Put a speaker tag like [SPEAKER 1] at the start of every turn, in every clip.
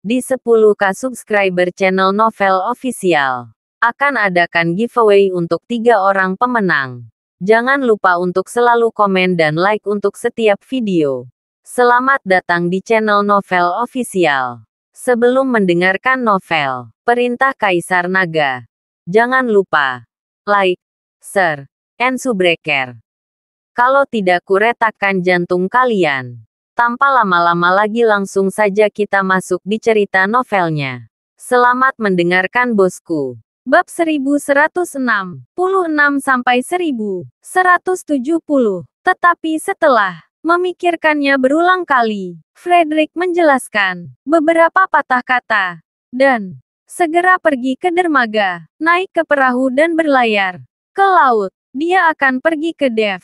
[SPEAKER 1] Di 10K subscriber channel Novel Official, akan adakan giveaway untuk 3 orang pemenang. Jangan lupa untuk selalu komen dan like untuk setiap video. Selamat datang di channel Novel Official. Sebelum mendengarkan novel Perintah Kaisar Naga, jangan lupa like, share, and subscribe. Kalau tidak kuretakkan jantung kalian. Tanpa lama-lama lagi langsung saja kita masuk di cerita novelnya. Selamat mendengarkan bosku. Bab 1166 sampai 1170. Tetapi setelah memikirkannya berulang kali, Frederick menjelaskan beberapa patah kata dan segera pergi ke dermaga, naik ke perahu dan berlayar ke laut. Dia akan pergi ke Dev.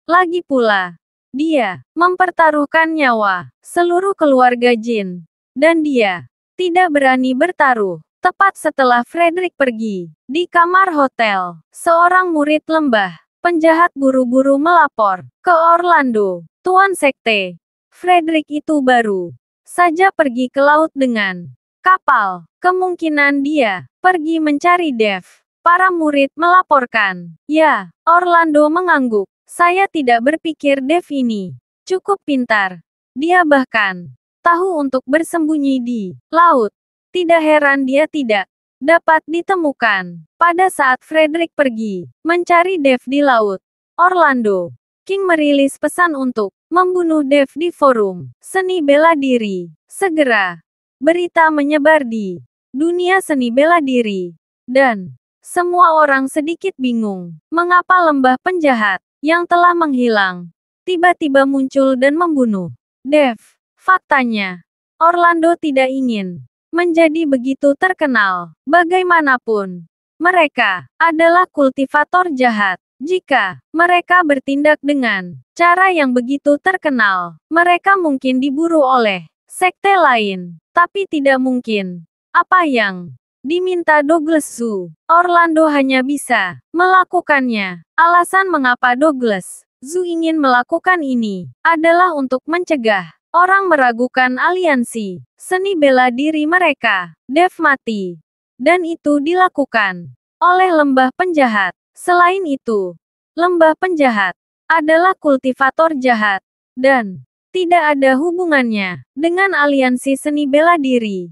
[SPEAKER 1] Lagi pula, dia mempertaruhkan nyawa seluruh keluarga Jin, dan dia tidak berani bertaruh. Tepat setelah Frederick pergi, di kamar hotel, seorang murid lembah penjahat buru-buru melapor ke Orlando, Tuan Sekte. Frederick itu baru saja pergi ke laut dengan kapal. Kemungkinan dia pergi mencari Dev. Para murid melaporkan. Ya, Orlando mengangguk. Saya tidak berpikir Dev ini cukup pintar. Dia bahkan tahu untuk bersembunyi di laut. Tidak heran dia tidak dapat ditemukan. Pada saat Frederick pergi mencari Dev di laut, Orlando King merilis pesan untuk membunuh Dev di forum seni bela diri. Segera, berita menyebar di dunia seni bela diri. Dan semua orang sedikit bingung mengapa lembah penjahat yang telah menghilang tiba-tiba muncul dan membunuh Dev. Faktanya, Orlando tidak ingin menjadi begitu terkenal. Bagaimanapun, mereka adalah kultivator jahat. Jika mereka bertindak dengan cara yang begitu terkenal, mereka mungkin diburu oleh sekte lain. Tapi tidak mungkin apa yang diminta Douglas Zhu. Orlando hanya bisa melakukannya. Alasan mengapa Douglas Zhu ingin melakukan ini adalah untuk mencegah orang meragukan aliansi seni bela diri mereka. Dev mati. Dan itu dilakukan oleh lembah penjahat. Selain itu, lembah penjahat adalah kultivator jahat dan tidak ada hubungannya dengan aliansi seni bela diri.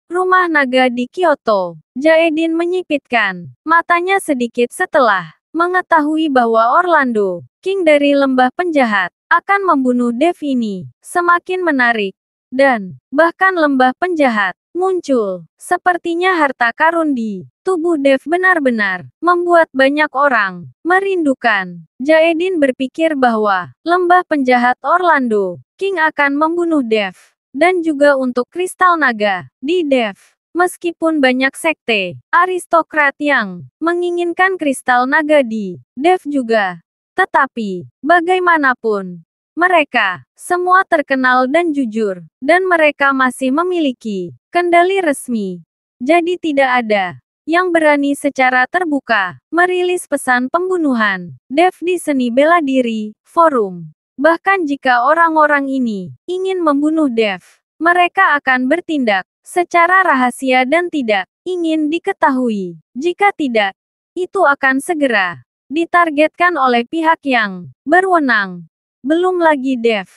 [SPEAKER 1] Rumah naga di Kyoto. Jaedin menyipitkan matanya sedikit setelah mengetahui bahwa Orlando King dari lembah penjahat akan membunuh Dev ini. Semakin menarik. Dan bahkan lembah penjahat muncul. Sepertinya harta karun di tubuh Dev benar-benar membuat banyak orang merindukan. Jaedin berpikir bahwa lembah penjahat Orlando King akan membunuh Dev. Dan juga untuk kristal naga di Dev. Meskipun banyak sekte aristokrat yang menginginkan kristal naga di Dev juga. Tetapi, bagaimanapun, mereka semua terkenal dan jujur, dan mereka masih memiliki kendali resmi. Jadi tidak ada yang berani secara terbuka merilis pesan pembunuhan Dev di seni bela diri forum. Bahkan jika orang-orang ini ingin membunuh Dev, mereka akan bertindak secara rahasia dan tidak ingin diketahui. Jika tidak, itu akan segera ditargetkan oleh pihak yang berwenang. Belum lagi Dev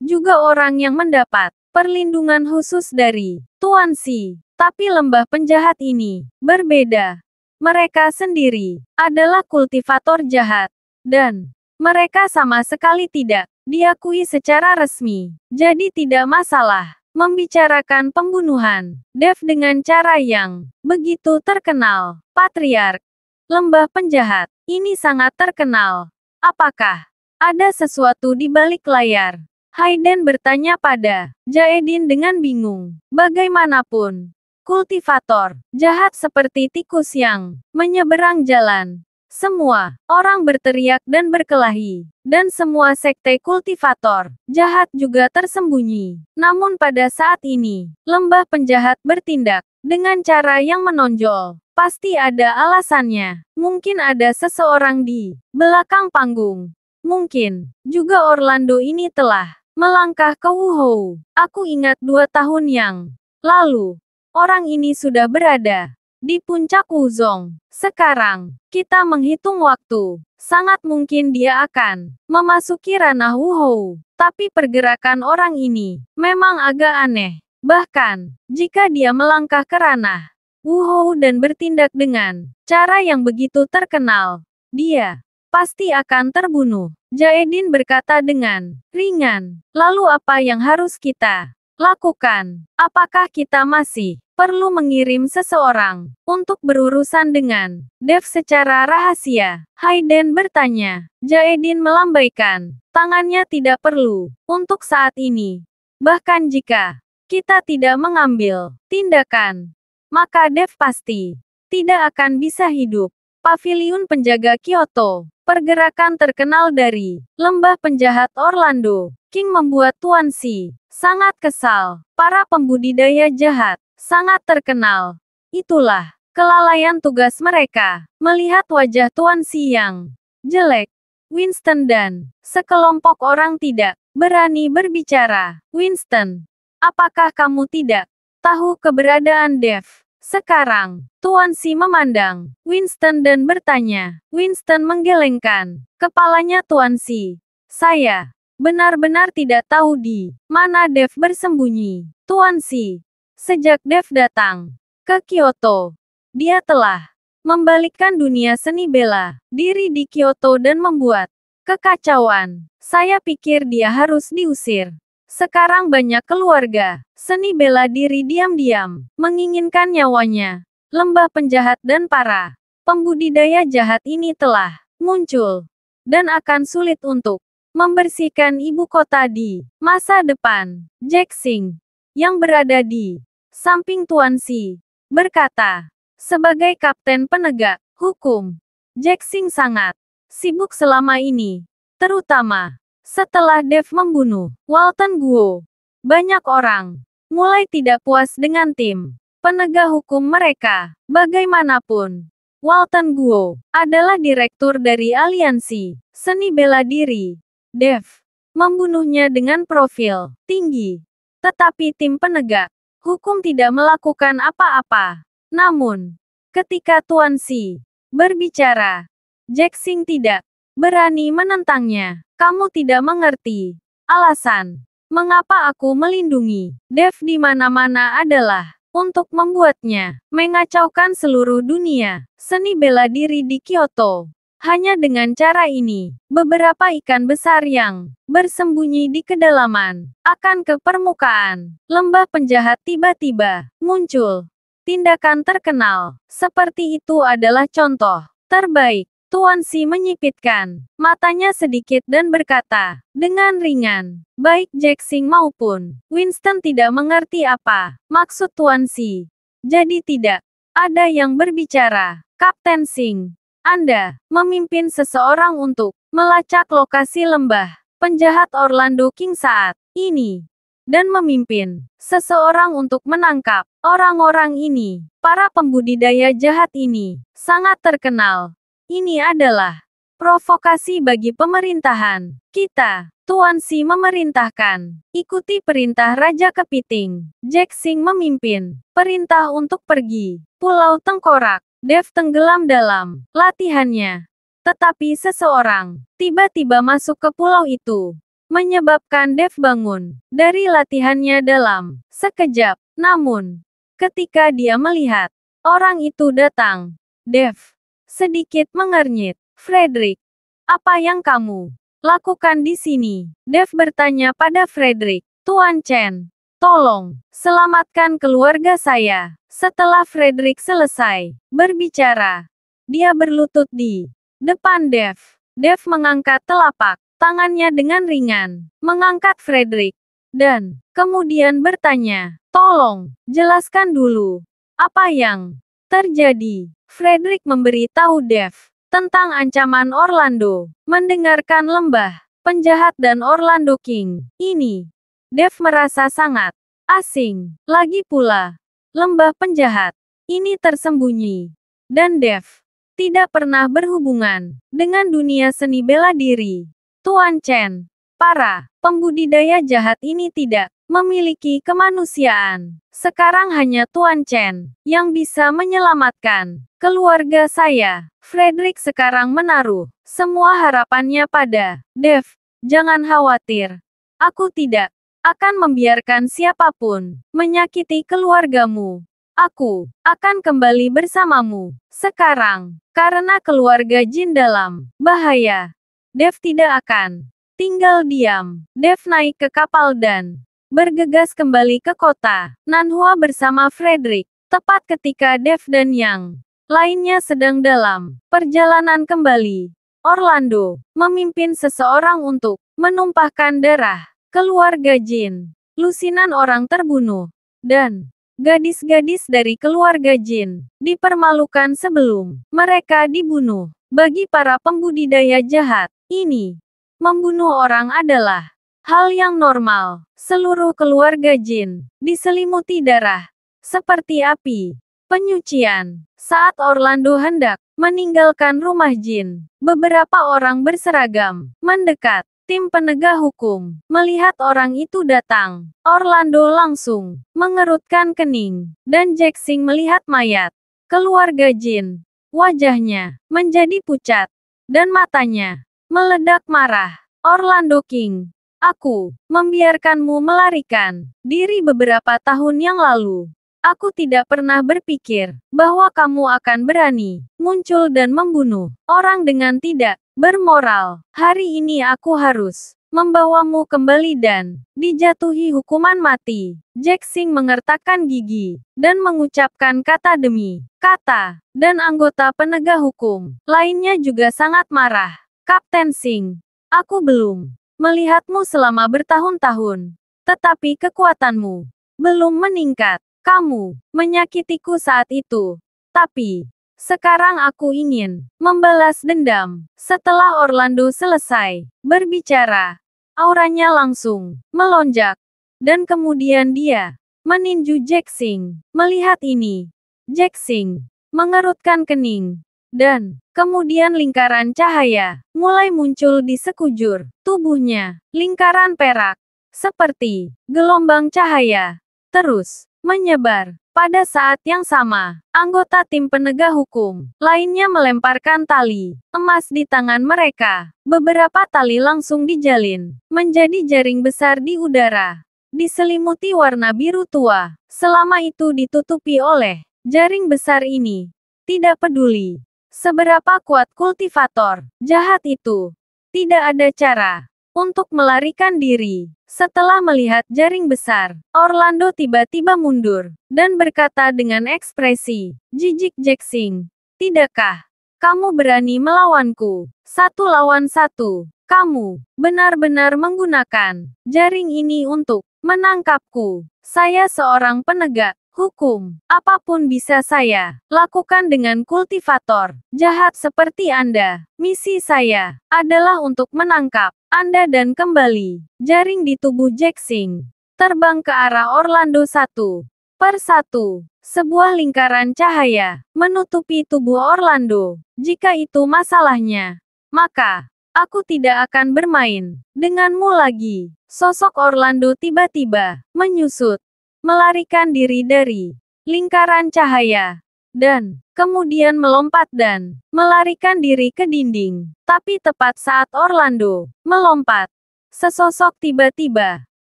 [SPEAKER 1] juga orang yang mendapat perlindungan khusus dari Tuan Si. Tapi lembah penjahat ini berbeda. Mereka sendiri adalah kultivator jahat. Dan mereka sama sekali tidak diakui secara resmi. Jadi tidak masalah membicarakan pembunuhan Dev dengan cara yang begitu terkenal. Patriark lembah penjahat ini sangat terkenal. Apakah ada sesuatu di balik layar? Hayden bertanya pada Jaedin dengan bingung. Bagaimanapun, kultivator jahat seperti tikus yang menyeberang jalan. Semua orang berteriak dan berkelahi, dan semua sekte kultivator jahat juga tersembunyi. Namun pada saat ini, lembah penjahat bertindak dengan cara yang menonjol. Pasti ada alasannya. Mungkin ada seseorang di belakang panggung. Mungkin juga Orlando ini telah melangkah ke Wuhou. Aku ingat 2 tahun yang lalu, orang ini sudah berada di puncak Wuzong. Sekarang, kita menghitung waktu. Sangat mungkin dia akan memasuki ranah Wuhou. Tapi pergerakan orang ini memang agak aneh. Bahkan, jika dia melangkah ke ranah Wuhou dan bertindak dengan cara yang begitu terkenal, dia pasti akan terbunuh. Jaedin berkata dengan ringan. Lalu apa yang harus kita lakukan? Apakah kita masih perlu mengirim seseorang untuk berurusan dengan Dev secara rahasia? Hayden bertanya. Jaedin melambaikan tangannya. Tidak perlu untuk saat ini. Bahkan jika kita tidak mengambil tindakan, maka Dev pasti tidak akan bisa hidup. Paviliun penjaga Kyoto. Pergerakan terkenal dari lembah penjahat Orlando King membuat Tuan Xi sangat kesal. Para pembudidaya jahat sangat terkenal. Itulah kelalaian tugas mereka. Melihat wajah Tuan Xi yang jelek, Winston dan sekelompok orang tidak berani berbicara. Winston, apakah kamu tidak tahu keberadaan Dev? Sekarang, Tuan Xi memandang Winston dan bertanya. Winston menggelengkan kepalanya. Tuan Xi, saya benar-benar tidak tahu di mana Dev bersembunyi. Tuan Xi, sejak Dev datang ke Kyoto, dia telah membalikkan dunia seni bela diri di Kyoto dan membuat kekacauan. Saya pikir dia harus diusir. Sekarang banyak keluarga seni bela diri diam-diam menginginkan nyawanya. Lembah penjahat dan para pembudidaya jahat ini telah muncul dan akan sulit untuk membersihkan ibu kota di masa depan. Jack Xing, yang berada di samping Tuan Xi, berkata, sebagai kapten penegak hukum, Jack Xing sangat sibuk selama ini, terutama setelah Dev membunuh Walton Guo. Banyak orang mulai tidak puas dengan tim penegak hukum mereka. Bagaimanapun, Walton Guo adalah direktur dari aliansi seni bela diri. Dev membunuhnya dengan profil tinggi. Tetapi tim penegak hukum tidak melakukan apa-apa. Namun, ketika Tuan Xi berbicara, Jack Xing tidak berani menentangnya. Kamu tidak mengerti alasan mengapa aku melindungi Dev di mana-mana adalah untuk membuatnya mengacaukan seluruh dunia seni bela diri di Kyoto. Hanya dengan cara ini, beberapa ikan besar yang bersembunyi di kedalaman akan ke permukaan. Lembah penjahat tiba-tiba muncul. Tindakan terkenal seperti itu adalah contoh terbaik. Tuan Xi menyipitkan matanya sedikit dan berkata dengan ringan, baik Jack Xing maupun Winston tidak mengerti apa maksud Tuan Xi. Jadi tidak ada yang berbicara. Kapten Xing, Anda memimpin seseorang untuk melacak lokasi lembah penjahat Orlando King saat ini. Dan memimpin seseorang untuk menangkap orang-orang ini. Para pembudidaya jahat ini sangat terkenal. Ini adalah provokasi bagi pemerintahan kita. Tuan Xi memerintahkan, ikuti perintah Raja Kepiting. Jack Xing memimpin perintah untuk pergi. Pulau Tengkorak. Dev tenggelam dalam latihannya. Tetapi seseorang tiba-tiba masuk ke pulau itu, menyebabkan Dev bangun dari latihannya dalam sekejap. Namun, ketika dia melihat orang itu datang, Dev sedikit mengernyit. Frederick, apa yang kamu lakukan di sini? Dev bertanya pada Frederick. Tuan Chen, tolong selamatkan keluarga saya. Setelah Frederick selesai berbicara, dia berlutut di depan Dev. Dev mengangkat telapak tangannya dengan ringan, mengangkat Frederick, dan kemudian bertanya, tolong jelaskan dulu apa yang terjadi. Frederick memberitahu Dev tentang ancaman Orlando. Mendengarkan lembah penjahat dan Orlando King ini, Dev merasa sangat asing. Lagi pula, lembah penjahat ini tersembunyi, dan Dev tidak pernah berhubungan dengan dunia seni bela diri. Tuan Chen, para pembudidaya jahat ini tidak memiliki kemanusiaan. Sekarang hanya Tuan Chen yang bisa menyelamatkan keluarga saya. Frederick sekarang menaruh semua harapannya pada Dev. Jangan khawatir. Aku tidak akan membiarkan siapapun menyakiti keluargamu. Aku akan kembali bersamamu. Sekarang, karena keluarga Jin dalam bahaya, Dev tidak akan tinggal diam. Dev naik ke kapal dan bergegas kembali ke kota Nanhua bersama Frederick. Tepat ketika Dev dan yang lainnya sedang dalam perjalanan kembali, Orlando memimpin seseorang untuk menumpahkan darah keluarga Jin. Lusinan orang terbunuh, dan gadis-gadis dari keluarga Jin dipermalukan sebelum mereka dibunuh. Bagi para pembudidaya jahat ini, membunuh orang adalah hal yang normal. Seluruh keluarga Jin diselimuti darah seperti api penyucian. Saat Orlando hendak meninggalkan rumah Jin, beberapa orang berseragam mendekat. Tim penegak hukum melihat orang itu datang. Orlando langsung mengerutkan kening, dan Jackson melihat mayat keluarga Jin. Wajahnya menjadi pucat, dan matanya meledak marah. Orlando King, aku membiarkanmu melarikan diri beberapa tahun yang lalu. Aku tidak pernah berpikir bahwa kamu akan berani muncul dan membunuh orang dengan tidak bermoral. Hari ini aku harus membawamu kembali dan dijatuhi hukuman mati. Jackson mengertakkan gigi dan mengucapkan kata demi kata, dan anggota penegak hukum lainnya juga sangat marah. Kapten Singh, aku belum melihatmu selama bertahun-tahun, tetapi kekuatanmu belum meningkat. Kamu menyakitiku saat itu, tapi sekarang aku ingin membalas dendam. Setelah Orlando selesai berbicara, auranya langsung melonjak, dan kemudian dia meninju Jackson. Melihat ini, Jackson mengerutkan kening, dan kemudian lingkaran cahaya mulai muncul di sekujur tubuhnya. Lingkaran perak, seperti gelombang cahaya, terus menyebar. Pada saat yang sama, anggota tim penegak hukum lainnya melemparkan tali emas di tangan mereka. Beberapa tali langsung dijalin menjadi jaring besar di udara, diselimuti warna biru tua. Selama itu ditutupi oleh jaring besar ini, tidak peduli seberapa kuat kultivator jahat itu, tidak ada cara untuk melarikan diri. Setelah melihat jaring besar, Orlando tiba-tiba mundur, dan berkata dengan ekspresi jijik Jackson, "Tidakkah kamu berani melawanku? 1 lawan 1. Kamu benar-benar menggunakan jaring ini untuk menangkapku. Saya seorang penegak hukum. Apapun bisa saya lakukan dengan kultivator jahat seperti Anda. Misi saya adalah untuk menangkap Anda dan kembali." Jaring di tubuh Jackson terbang ke arah Orlando satu persatu. Sebuah lingkaran cahaya menutupi tubuh Orlando. Jika itu masalahnya, maka aku tidak akan bermain denganmu lagi. Sosok Orlando tiba-tiba menyusut, melarikan diri dari lingkaran cahaya, dan kemudian melompat dan melarikan diri ke dinding. Tapi tepat saat Orlando melompat, sesosok tiba-tiba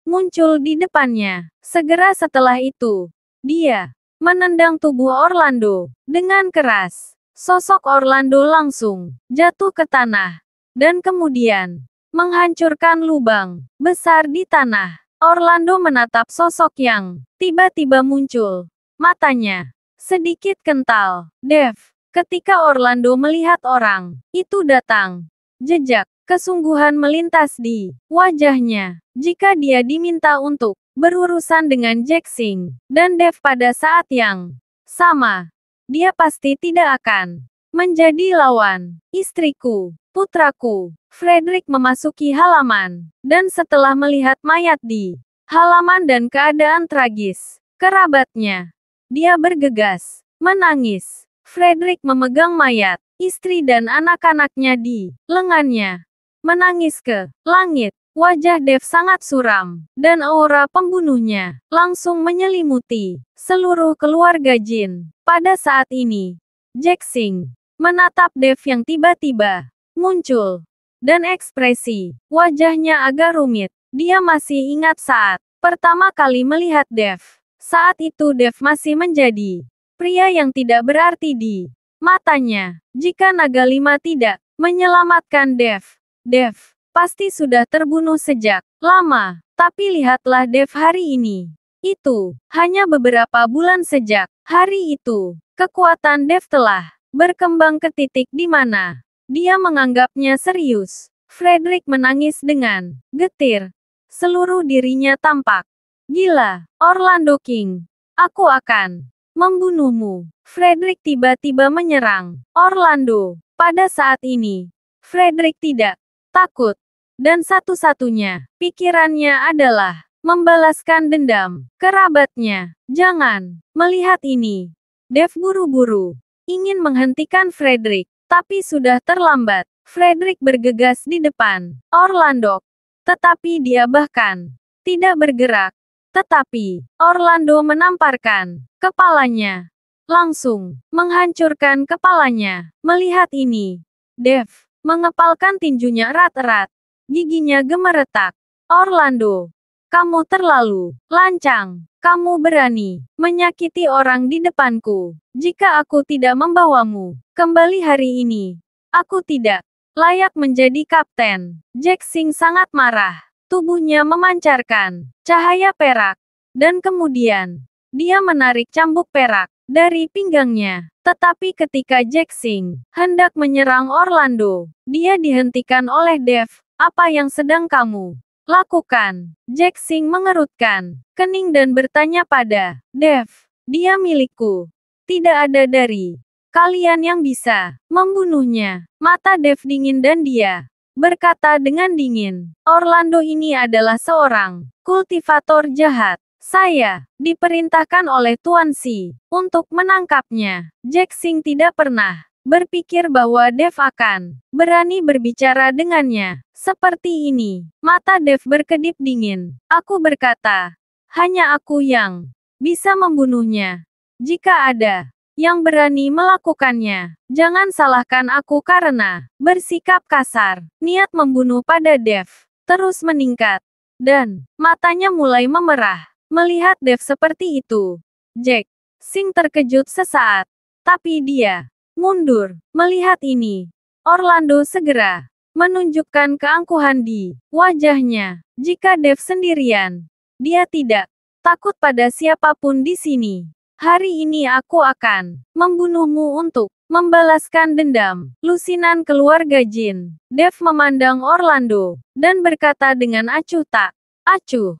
[SPEAKER 1] muncul di depannya. Segera setelah itu, dia menendang tubuh Orlando dengan keras. Sosok Orlando langsung jatuh ke tanah, dan kemudian menghancurkan lubang besar di tanah. Orlando menatap sosok yang tiba-tiba muncul. Matanya sedikit kental. Dev. Ketika Orlando melihat orang itu datang, jejak kesungguhan melintas di wajahnya. Jika dia diminta untuk berurusan dengan Jackson dan Dev pada saat yang sama, dia pasti tidak akan menjadi lawan. Istriku, putraku. Frederick memasuki halaman, dan setelah melihat mayat di halaman dan keadaan tragis kerabatnya, dia bergegas menangis. Frederick memegang mayat istri dan anak-anaknya di lengannya, menangis ke langit. Wajah Dev sangat suram, dan aura pembunuhnya langsung menyelimuti seluruh keluarga Jin. Pada saat ini, Jack Sing menatap Dev yang tiba-tiba muncul, dan ekspresi wajahnya agak rumit. Dia masih ingat saat pertama kali melihat Dev. Saat itu Dev masih menjadi pria yang tidak berarti di matanya. Jika Naga Lima tidak menyelamatkan Dev, Dev pasti sudah terbunuh sejak lama. Tapi lihatlah Dev hari ini. Itu hanya beberapa bulan sejak hari itu. Kekuatan Dev telah berkembang ke titik di mana dia menganggapnya serius. Frederick menangis dengan getir. Seluruh dirinya tampak gila. Orlando King, aku akan membunuhmu. Frederick tiba-tiba menyerang Orlando. Pada saat ini, Frederick tidak takut. Dan satu-satunya pikirannya adalah membalaskan dendam kerabatnya. Jangan melihat ini. Dev buru-buru ingin menghentikan Frederick, tapi sudah terlambat. Frederick bergegas di depan Orlando, tetapi dia bahkan tidak bergerak. Tetapi Orlando menamparkan kepalanya, langsung menghancurkan kepalanya. Melihat ini, Dev mengepalkan tinjunya erat-erat. Giginya gemeretak. Orlando, kamu terlalu lancang. Kamu berani menyakiti orang di depanku. Jika aku tidak membawamu kembali hari ini, aku tidak layak menjadi kapten. Jack Sing sangat marah. Tubuhnya memancarkan cahaya perak. Dan kemudian, dia menarik cambuk perak dari pinggangnya. Tetapi ketika Jack Sing hendak menyerang Orlando, dia dihentikan oleh Dev. Apa yang sedang kamu lakukan? Jack Sing mengerutkan kening dan bertanya pada Dev. Dia milikku. Tidak ada dari kalian yang bisa membunuhnya. Mata Dev dingin dan dia berkata dengan dingin, Orlando ini adalah seorang kultivator jahat. Saya diperintahkan oleh Tuan Si untuk menangkapnya. Jack Sing tidak pernah berpikir bahwa Dev akan berani berbicara dengannya. Seperti ini, mata Dev berkedip dingin. Aku berkata, hanya aku yang bisa membunuhnya. Jika ada yang berani melakukannya, jangan salahkan aku karena bersikap kasar. Niat membunuh pada Dev terus meningkat, dan matanya mulai memerah. Melihat Dev seperti itu, Jack Sing terkejut sesaat, tapi dia mundur. Melihat ini, Orlando segera menunjukkan keangkuhan di wajahnya. Jika Dev sendirian, dia tidak takut pada siapapun di sini. Hari ini aku akan membunuhmu untuk membalaskan dendam. Lusinan keluarga Jin. Dev memandang Orlando dan berkata dengan acuh tak acuh,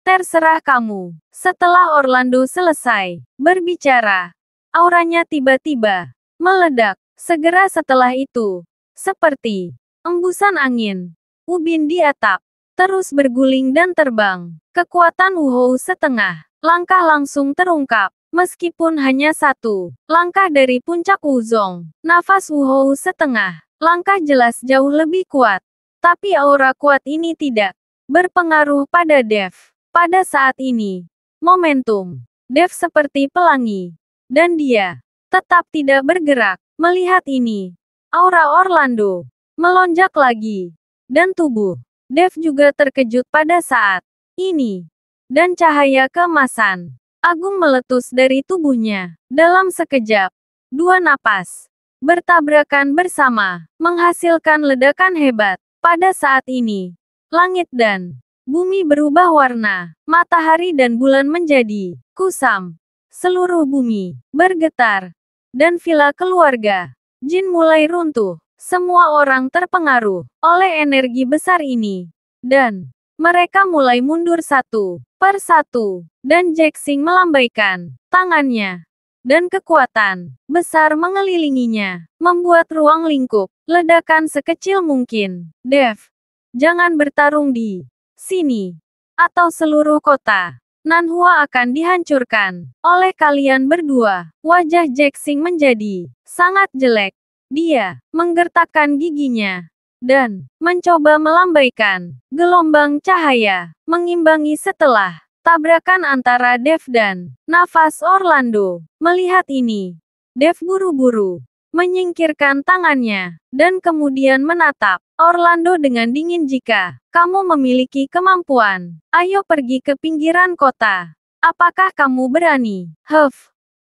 [SPEAKER 1] terserah kamu. Setelah Orlando selesai berbicara, auranya tiba-tiba meledak. Segera setelah itu, seperti embusan angin, ubin di atap terus berguling dan terbang. Kekuatan Wuhou setengah langkah langsung terungkap. Meskipun hanya satu langkah dari puncak Wuzong, nafas Wuhou setengah langkah jelas jauh lebih kuat. Tapi aura kuat ini tidak berpengaruh pada Dev. Pada saat ini, momentum Dev seperti pelangi, dan dia tetap tidak bergerak. Melihat ini, aura Orlando melonjak lagi, dan tubuh Dev juga terkejut pada saat ini. Dan cahaya keemasan agung meletus dari tubuhnya. Dalam sekejap, dua napas bertabrakan bersama, menghasilkan ledakan hebat. Pada saat ini, langit dan bumi berubah warna. Matahari dan bulan menjadi kusam. Seluruh bumi bergetar, dan villa keluarga Jin mulai runtuh. Semua orang terpengaruh oleh energi besar ini, dan mereka mulai mundur satu per satu. Dan Jack Sing melambaikan tangannya, dan kekuatan besar mengelilinginya, membuat ruang lingkup ledakan sekecil mungkin. Dev, jangan bertarung di sini, atau seluruh kota Nanhua akan dihancurkan oleh kalian berdua. Wajah Jack Sing menjadi sangat jelek. Dia menggertakkan giginya dan mencoba melambaikan gelombang cahaya, mengimbangi setelah tabrakan antara Dev dan nafas Orlando. Melihat ini, Dev buru-buru menyingkirkan tangannya, dan kemudian menatap Orlando dengan dingin. Jika kamu memiliki kemampuan, ayo pergi ke pinggiran kota. Apakah kamu berani?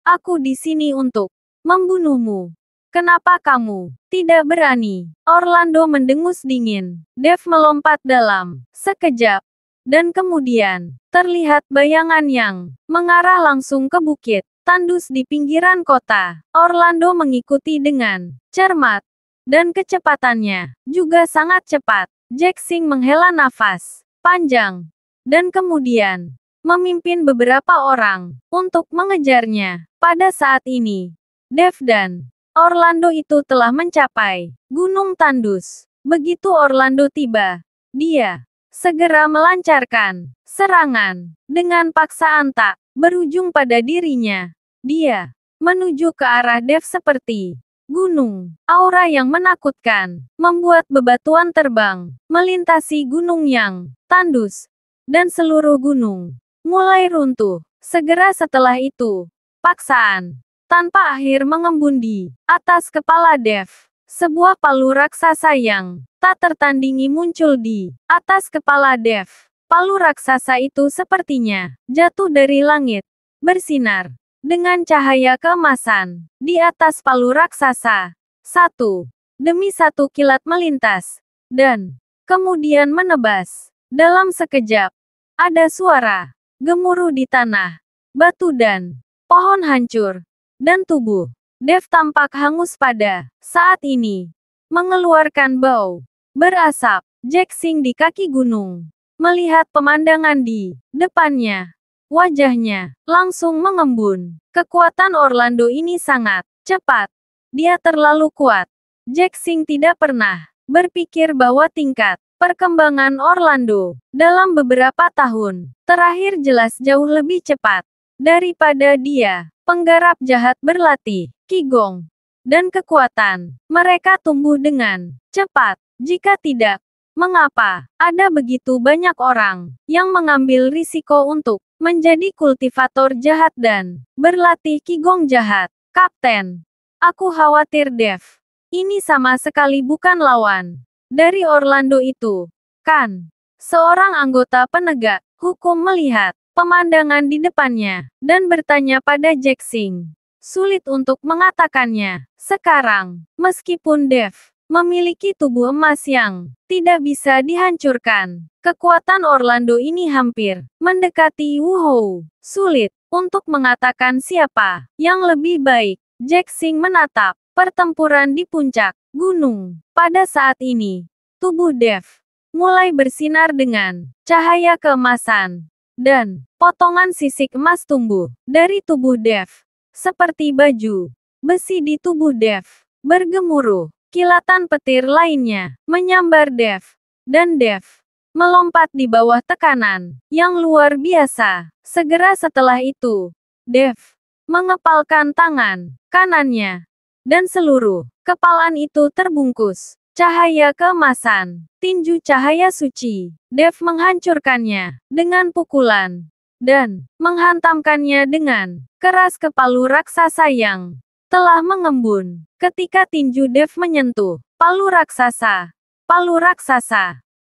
[SPEAKER 1] Aku di sini untuk membunuhmu. Kenapa kamu tidak berani? Orlando mendengus dingin. Dev melompat dalam sekejap, dan kemudian terlihat bayangan yang mengarah langsung ke bukit tandus di pinggiran kota. Orlando mengikuti dengan cermat, dan kecepatannya juga sangat cepat. Jack-Sing menghela nafas panjang, dan kemudian memimpin beberapa orang untuk mengejarnya. Pada saat ini, Dev dan Orlando itu telah mencapai Gunung Tandus. Begitu Orlando tiba, dia segera melancarkan serangan dengan paksaan tak berujung pada dirinya. Dia menuju ke arah Dev seperti gunung. Aura yang menakutkan membuat bebatuan terbang melintasi gunung yang tandus, dan seluruh gunung mulai runtuh. Segera setelah itu, paksaan tanpa akhir mengembun di atas kepala Dev. Sebuah palu raksasa yang tak tertandingi muncul di atas kepala Dev. Palu raksasa itu sepertinya jatuh dari langit, bersinar dengan cahaya keemasan. Di atas palu raksasa, satu demi satu kilat melintas, dan kemudian menebas. Dalam sekejap, ada suara gemuruh di tanah, batu dan pohon hancur, dan tubuh Dev tampak hangus pada saat ini, mengeluarkan bau berasap. Jack-Sing di kaki gunung melihat pemandangan di depannya. Wajahnya langsung mengembun. Kekuatan Orlando ini sangat cepat. Dia terlalu kuat. Jack-Sing tidak pernah berpikir bahwa tingkat perkembangan Orlando dalam beberapa tahun terakhir jelas jauh lebih cepat daripada dia. Penggarap jahat berlatih Qigong dan kekuatan mereka tumbuh dengan cepat. Jika tidak, mengapa ada begitu banyak orang yang mengambil risiko untuk menjadi kultivator jahat dan berlatih Qigong jahat? Kapten, aku khawatir Dev ini sama sekali bukan lawan dari Orlando itu, kan? Seorang anggota penegak hukum melihat pemandangan di depannya, dan bertanya pada Jack-Sing. Sulit untuk mengatakannya sekarang, meskipun Dev memiliki tubuh emas yang tidak bisa dihancurkan. Kekuatan Orlando ini hampir mendekati Wuhou. Sulit untuk mengatakan siapa yang lebih baik. Jack-Sing menatap pertempuran di puncak gunung. Pada saat ini, tubuh Dev mulai bersinar dengan cahaya keemasan, dan potongan sisik emas tumbuh dari tubuh Dev. Seperti baju besi di tubuh Dev bergemuruh. Kilatan petir lainnya menyambar Dev, dan Dev melompat di bawah tekanan yang luar biasa. Segera setelah itu, Dev mengepalkan tangan kanannya, dan seluruh kepalan itu terbungkus cahaya keemasan, tinju cahaya suci. Dev menghancurkannya dengan pukulan, dan menghantamkannya dengan keras ke palu raksasa yang telah mengembun. Ketika tinju Dev menyentuh palu raksasa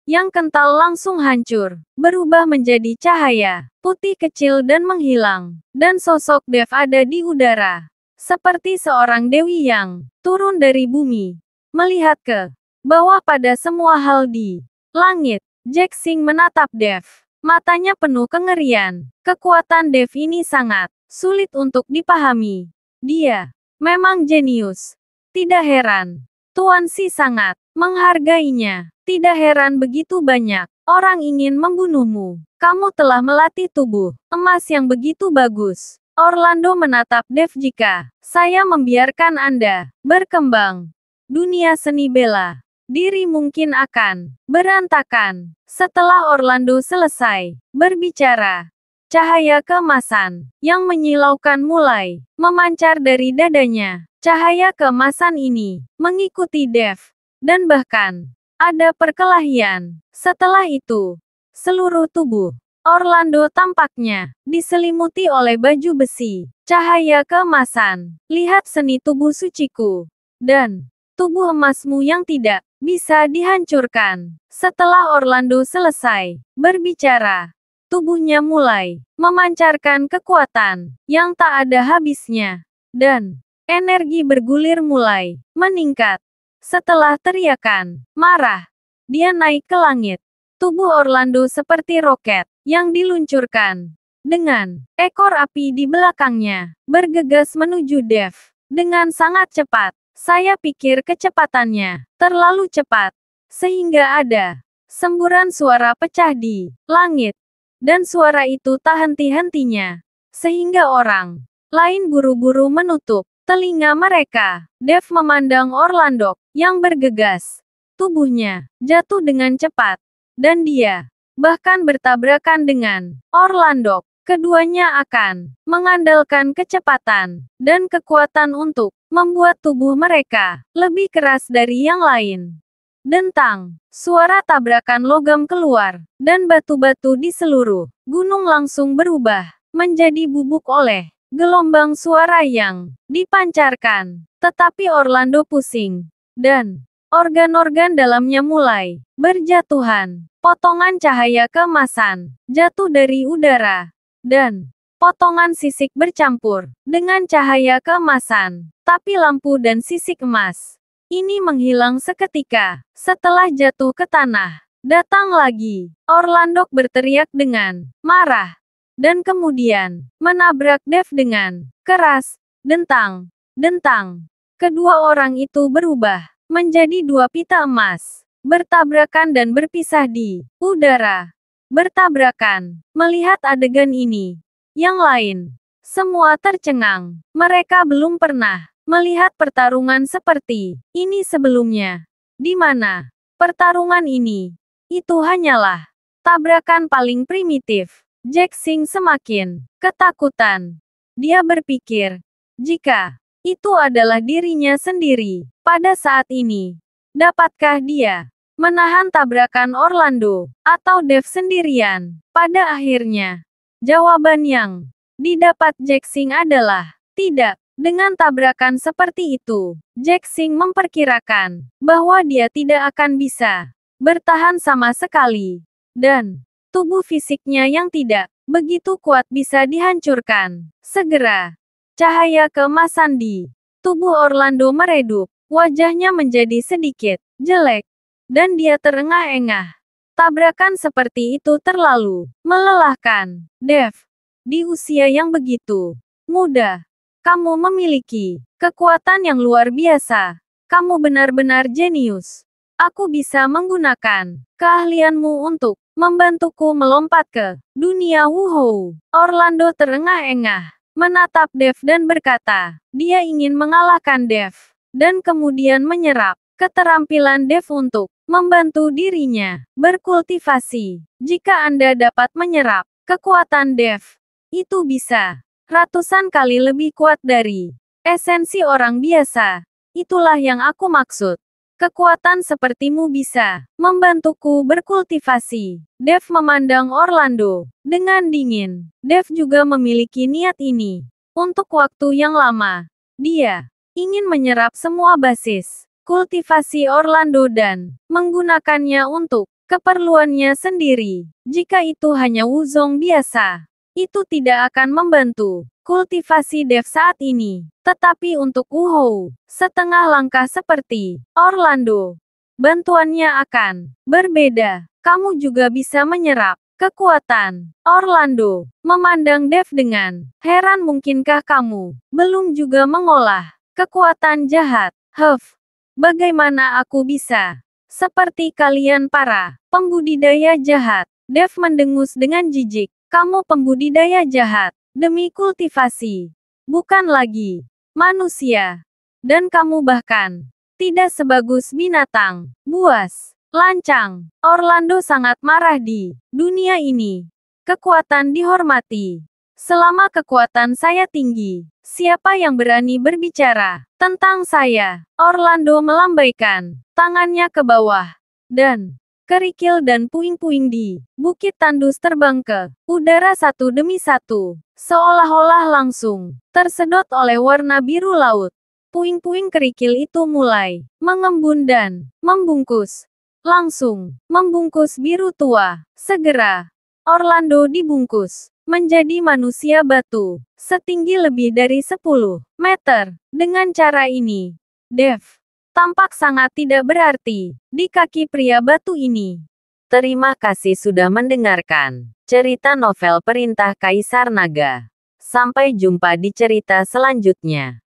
[SPEAKER 1] yang kental langsung hancur, berubah menjadi cahaya putih kecil dan menghilang, dan sosok Dev ada di udara, seperti seorang dewi yang turun dari bumi. Melihat ke bawah pada semua hal di langit, Jack-Sing menatap Dev. Matanya penuh kengerian. Kekuatan Dev ini sangat sulit untuk dipahami. Dia memang jenius. Tidak heran Tuan Si sangat menghargainya. Tidak heran begitu banyak orang ingin membunuhmu. Kamu telah melatih tubuh emas yang begitu bagus. Orlando menatap Dev. Jika saya membiarkan Anda berkembang, dunia seni bela diri mungkin akan berantakan. Setelah Orlando selesai berbicara, cahaya keemasan yang menyilaukan mulai memancar dari dadanya. Cahaya keemasan ini mengikuti Dev, dan bahkan ada perkelahian. Setelah itu, seluruh tubuh Orlando tampaknya diselimuti oleh baju besi, cahaya keemasan. Lihat seni tubuh suciku dan tubuh emasmu yang tidak bisa dihancurkan. Setelah Orlando selesai berbicara, tubuhnya mulai memancarkan kekuatan yang tak ada habisnya, dan energi bergulir mulai meningkat. Setelah teriakan marah, dia naik ke langit. Tubuh Orlando seperti roket yang diluncurkan. Dengan ekor api di belakangnya, bergegas menuju Dev. Dengan sangat cepat, saya pikir kecepatannya terlalu cepat, sehingga ada semburan suara pecah di langit. Dan suara itu tak henti-hentinya, sehingga orang lain buru-buru menutup telinga mereka. Dev memandang Orlando yang bergegas. Tubuhnya jatuh dengan cepat, dan dia bahkan bertabrakan dengan Orlando. Keduanya akan mengandalkan kecepatan dan kekuatan untuk membuat tubuh mereka lebih keras dari yang lain. Dentang, suara tabrakan logam keluar, dan batu-batu di seluruh gunung langsung berubah menjadi bubuk oleh gelombang suara yang dipancarkan. Tetapi Orlando pusing, dan organ-organ dalamnya mulai berjatuhan. Potongan cahaya keemasan jatuh dari udara, dan potongan sisik bercampur dengan cahaya keemasan. Tapi lampu dan sisik emas ini menghilang seketika. Setelah jatuh ke tanah, datang lagi. Orlando berteriak dengan marah, dan kemudian menabrak Dev dengan keras. Dentang, dentang. Kedua orang itu berubah menjadi dua pita emas, bertabrakan dan berpisah di udara. Bertabrakan. Melihat adegan ini, yang lain semua tercengang. Mereka belum pernah melihat pertarungan seperti ini sebelumnya. Di mana pertarungan ini itu hanyalah tabrakan paling primitif. Jack Sing semakin ketakutan. Dia berpikir, jika itu adalah dirinya sendiri pada saat ini, dapatkah dia menahan tabrakan Orlando atau Dev sendirian? Pada akhirnya, jawaban yang didapat Jack Sing adalah tidak. Dengan tabrakan seperti itu, Jack Sing memperkirakan bahwa dia tidak akan bisa bertahan sama sekali, dan tubuh fisiknya yang tidak begitu kuat bisa dihancurkan. Segera, cahaya keemasan di tubuh Orlando meredup, wajahnya menjadi sedikit jelek, dan dia terengah-engah. Tabrakan seperti itu terlalu melelahkan. Dev, di usia yang begitu muda, kamu memiliki kekuatan yang luar biasa. Kamu benar-benar jenius. Aku bisa menggunakan keahlianmu untuk membantuku melompat ke dunia Wuhou. Orlando terengah-engah, menatap Dev dan berkata, dia ingin mengalahkan Dev, dan kemudian menyerap keterampilan Dev untuk membantu dirinya berkultivasi. Jika Anda dapat menyerap kekuatan Dev, itu bisa ratusan kali lebih kuat dari esensi orang biasa. Itulah yang aku maksud. Kekuatan sepertimu bisa membantuku berkultivasi. Dev memandang Orlando dengan dingin. Dev juga memiliki niat ini. Untuk waktu yang lama, dia ingin menyerap semua basis kultivasi Orlando dan menggunakannya untuk keperluannya sendiri. Jika itu hanya wuzong biasa, itu tidak akan membantu kultivasi Dev saat ini. Tetapi untuk Wuhou, setengah langkah seperti Orlando, bantuannya akan berbeda. Kamu juga bisa menyerap kekuatan. Orlando memandang Dev dengan heran. Mungkinkah kamu belum juga mengolah kekuatan jahat? Bagaimana aku bisa seperti kalian para pembudidaya jahat? Dev mendengus dengan jijik. Kamu pembudidaya jahat, demi kultivasi. Bukan lagi manusia. Dan kamu bahkan tidak sebagus binatang buas. Lancang. Orlando sangat marah di dunia ini. Kekuatan dihormati. Selama kekuatan saya tinggi, siapa yang berani berbicara tentang saya? Orlando melambaikan tangannya ke bawah. dan kerikil dan puing-puing di bukit tandus terbang ke udara satu demi satu, seolah-olah langsung tersedot oleh warna biru laut. Puing-puing kerikil itu mulai mengembun dan membungkus. Langsung membungkus biru tua. Segera, Orlando dibungkus menjadi manusia batu, setinggi lebih dari 10 meter. Dengan cara ini, Dev tampak sangat tidak berarti di kaki pria batu ini. Terima kasih sudah mendengarkan cerita novel Perintah Kaisar Naga. Sampai jumpa di cerita selanjutnya.